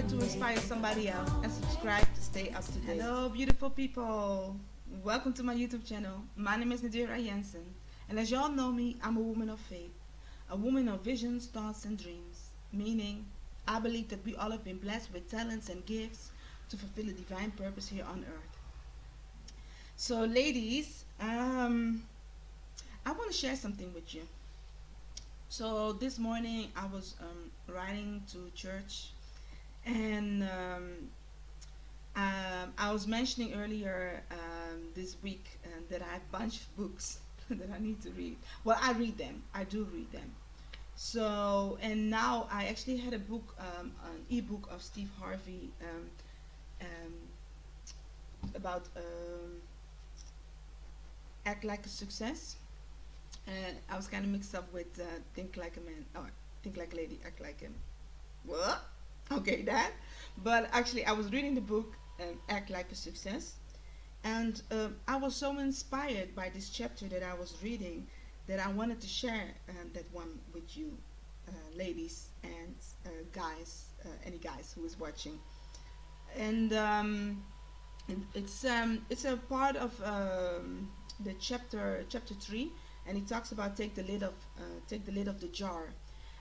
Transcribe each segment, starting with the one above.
to inspire somebody else and subscribe to stay up to date. Hello, beautiful people. Welcome to my YouTube channel. My name is Nadira Jensen, and as y'all know me, I'm a woman of faith, a woman of visions, thoughts, and dreams. Meaning, I believe that we all have been blessed with talents and gifts to fulfill a divine purpose here on earth. So, ladies, I want to share something with you. So this morning I was riding to church, and I was mentioning earlier this week that I have a bunch of books that I need to read. Well, I read them. I do read them. So, and now I actually had a book, an ebook of Steve Harvey about Act Like a Success. And I was kind of mixed up with Think Like a Man, or Think Like a Lady, Act Like a what? Okay, that. But actually, I was reading the book, Act Like a Success, and I was so inspired by this chapter that I was reading that I wanted to share that one with you, ladies and guys, any guys who is watching. And it's a part of the chapter 3, and he talks about take the lid of the jar,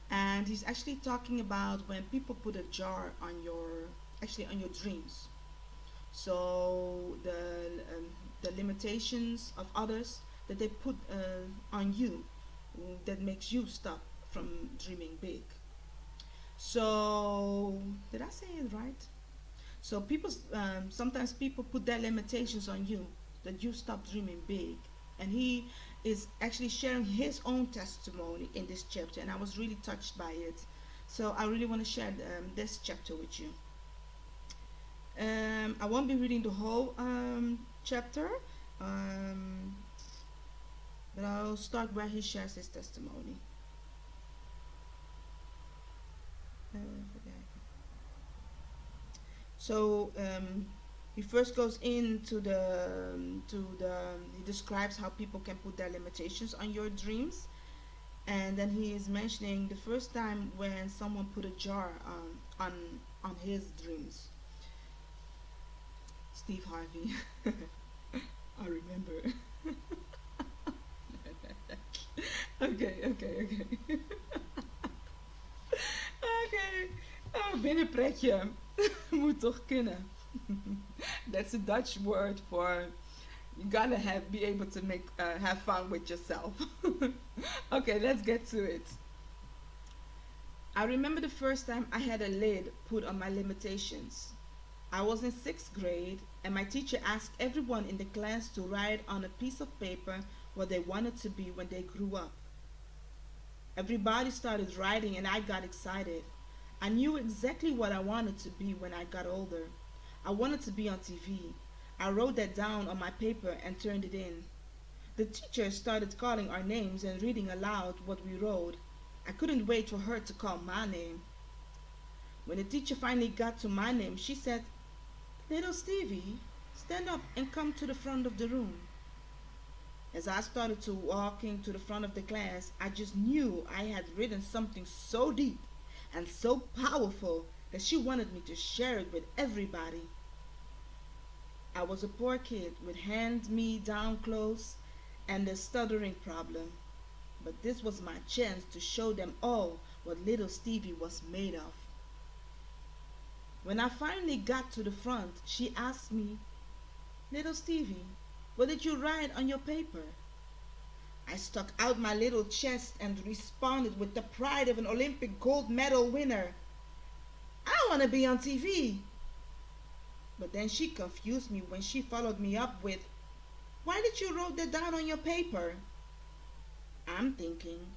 and he's actually talking about when people put a jar on your on your dreams. So the limitations of others that they put on you, that makes you stop from dreaming big. So did I say it right? So people, sometimes people put their limitations on you, that you stop dreaming big. And he is actually sharing his own testimony in this chapter, and I was really touched by it. So I really want to share this chapter with you. I won't be reading the whole chapter, um, but I'll start where he shares his testimony. So he first goes into he describes how people can put their limitations on your dreams, and then he is mentioning the first time when someone put a jar on his dreams. Steve Harvey. I remember. Okay. Oké. Oh, binnenpretje. Moet toch kunnen. That's a Dutch word for you gotta be able to make have fun with yourself. Okay, let's get to it. I remember the first time I had a lid put on my limitations. I was in sixth grade, and my teacher asked everyone in the class to write on a piece of paper what they wanted to be when they grew up. Everybody started writing, and I got excited. I knew exactly what I wanted to be when I got older. I wanted to be on TV. I wrote that down on my paper and turned it in. The teacher started calling our names and reading aloud what we wrote. I couldn't wait for her to call my name. When the teacher finally got to my name, she said, "Little Stevie, stand up and come to the front of the room." As I started to walking to the front of the class, I just knew I had written something so deep and so powerful that she wanted me to share it with everybody. I was a poor kid with hand-me-down clothes and a stuttering problem, but this was my chance to show them all what little Stevie was made of. When I finally got to the front, she asked me, "Little Stevie, what did you write on your paper?" I stuck out my little chest and responded with the pride of an Olympic gold medal winner, "I want to be on TV." But then she confused me when she followed me up with, "Why did you write that down on your paper?" I'm thinking,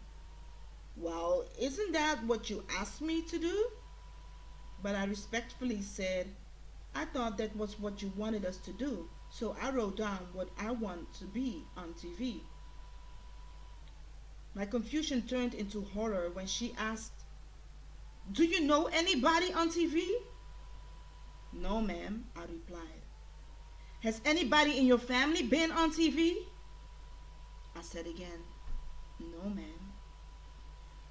well, isn't that what you asked me to do? But I respectfully said, "I thought that was what you wanted us to do, so I wrote down what I want to be on TV." My confusion turned into horror when she asked, "Do you know anybody on TV?" "No, ma'am," I replied. "Has anybody in your family been on TV?" I said again, "No, ma'am."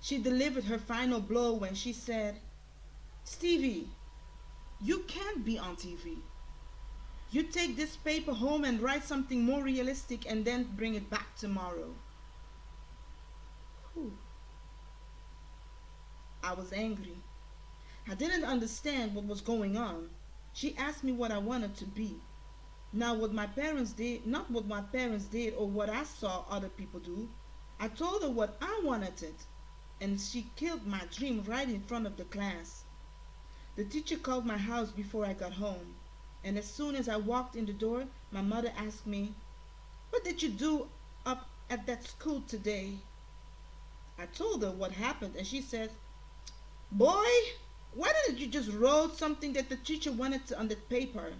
She delivered her final blow when she said, "Stevie, You can't be on TV. You take this paper home and write something more realistic and then bring it back tomorrow. Whew. I was angry. I didn't understand what was going on. She asked me what I wanted to be. Now, what my parents did, not what my parents did or what I saw other people do. I told her what I wanted it, and she killed my dream right in front of the class. The teacher called my house before I got home, and as soon as I walked in the door, my mother asked me, "What did you do up at that school today?" I told her what happened, and she said, "Boy, why didn't you just wrote something that the teacher wanted to on that paper?"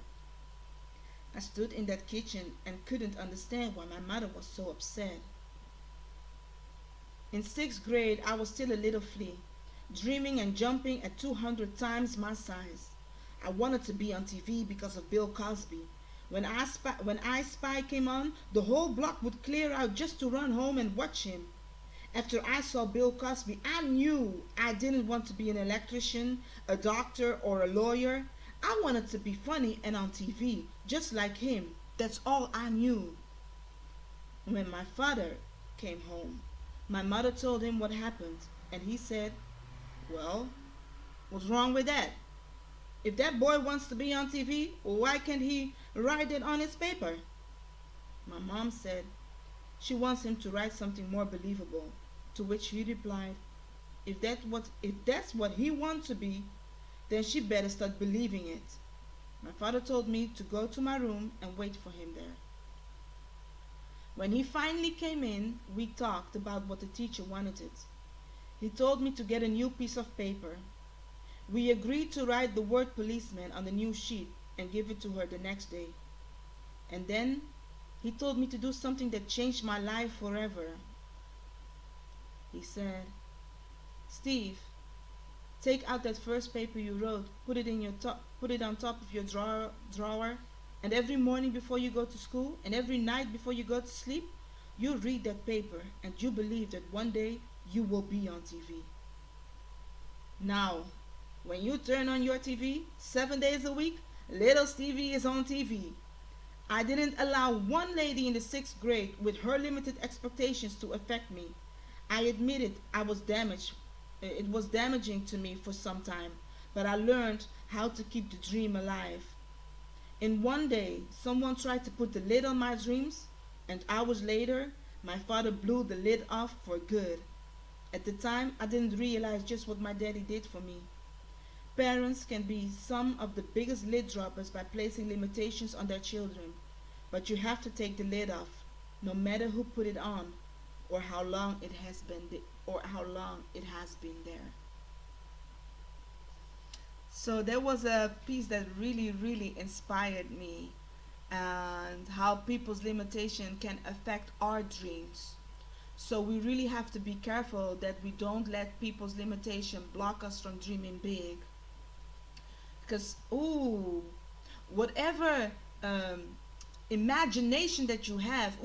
I stood in that kitchen and couldn't understand why my mother was so upset. In sixth grade, I was still a little flea, dreaming and jumping at 200 times my size. I wanted to be on TV because of Bill Cosby. When I Spy came on, the whole block would clear out just to run home and watch him. After I saw Bill Cosby, I knew I didn't want to be an electrician, a doctor, or a lawyer. I wanted to be funny and on TV, just like him. That's all I knew. When my father came home, my mother told him what happened, and he said, "Well, what's wrong with that? If that boy wants to be on TV, why can't he write it on his paper?" My mom said she wants him to write something more believable, to which he replied, if that's what he wants to be, then she better start believing it. My father told me to go to my room and wait for him there. When he finally came in, we talked about what the teacher wanted it. He told me to get a new piece of paper. We agreed to write the word policeman on the new sheet and give it to her the next day. And then he told me to do something that changed my life forever. He said, "Steve, take out that first paper you wrote, put it on top of your drawer, and every morning before you go to school and every night before you go to sleep, you read that paper and you believe that one day you will be on TV. Now, when you turn on your TV 7 days a week, little Stevie is on TV." I didn't allow one lady in the sixth grade with her limited expectations to affect me. I admitted I was damaged. It was damaging to me for some time, but I learned how to keep the dream alive. In one day, someone tried to put the lid on my dreams, and hours later, my father blew the lid off for good. At the time, I didn't realize just what my daddy did for me. Parents can be some of the biggest lid droppers by placing limitations on their children, but you have to take the lid off, no matter who put it on or how long it has been there. So there was a piece that really inspired me, and how people's limitation can affect our dreams. So we really have to be careful that we don't let people's limitation block us from dreaming big. Because whatever imagination that you have,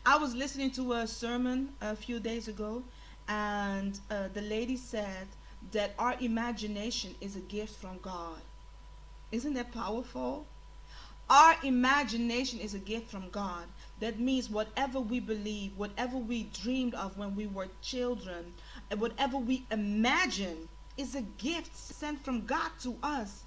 I was listening to a sermon a few days ago, and the lady said that our imagination is a gift from God. Isn't that powerful? Our imagination is a gift from God. That means whatever we believe, whatever we dreamed of when we were children, and whatever we imagine is a gift sent from God to us.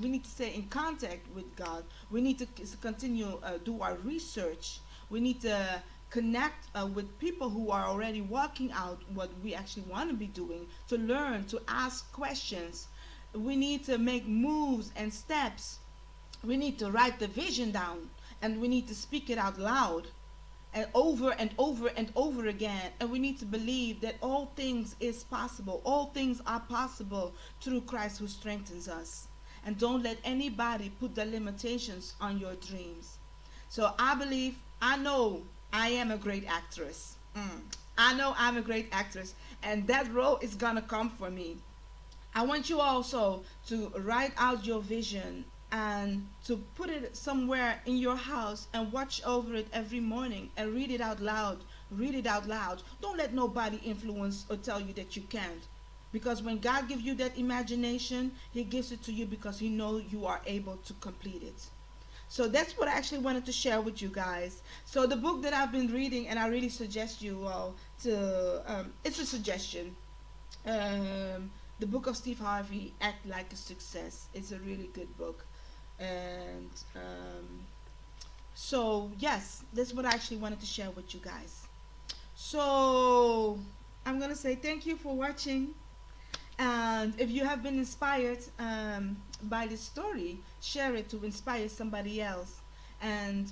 We need to stay in contact with God. We need to continue do our research. We need to connect with people who are already working out what we actually want to be doing, to learn, to ask questions. We need to make moves and steps. We need to write the vision down, and we need to speak it out loud and over and over and over again. And we need to believe that all things is possible. All things are possible through Christ who strengthens us. And don't let anybody put the limitations on your dreams. So I know I am a great actress. I know I'm a great actress, and that role is gonna come for me. I want you also to write out your vision and to put it somewhere in your house and watch over it every morning and read it out loud. Read it out loud. Don't let nobody influence or tell you that you can't. Because when God gives you that imagination, He gives it to you because He knows you are able to complete it. So that's what I actually wanted to share with you guys. So the book that I've been reading, and I really suggest you all to, it's a suggestion. The book of Steve Harvey, Act Like a Success. It's a really good book. And so, yes, that's what I actually wanted to share with you guys. So, I'm going to say thank you for watching. And if you have been inspired by this story, share it to inspire somebody else. And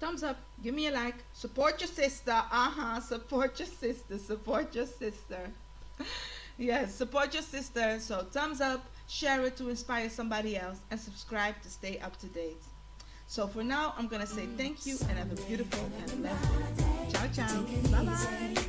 thumbs up, give me a like, support your sister. Support your sister, support your sister. Yes, support your sister. So thumbs up, share it to inspire somebody else, and subscribe to stay up to date. So for now, I'm going to say thank you and have a beautiful and blessed day. Ciao, ciao. Bye-bye.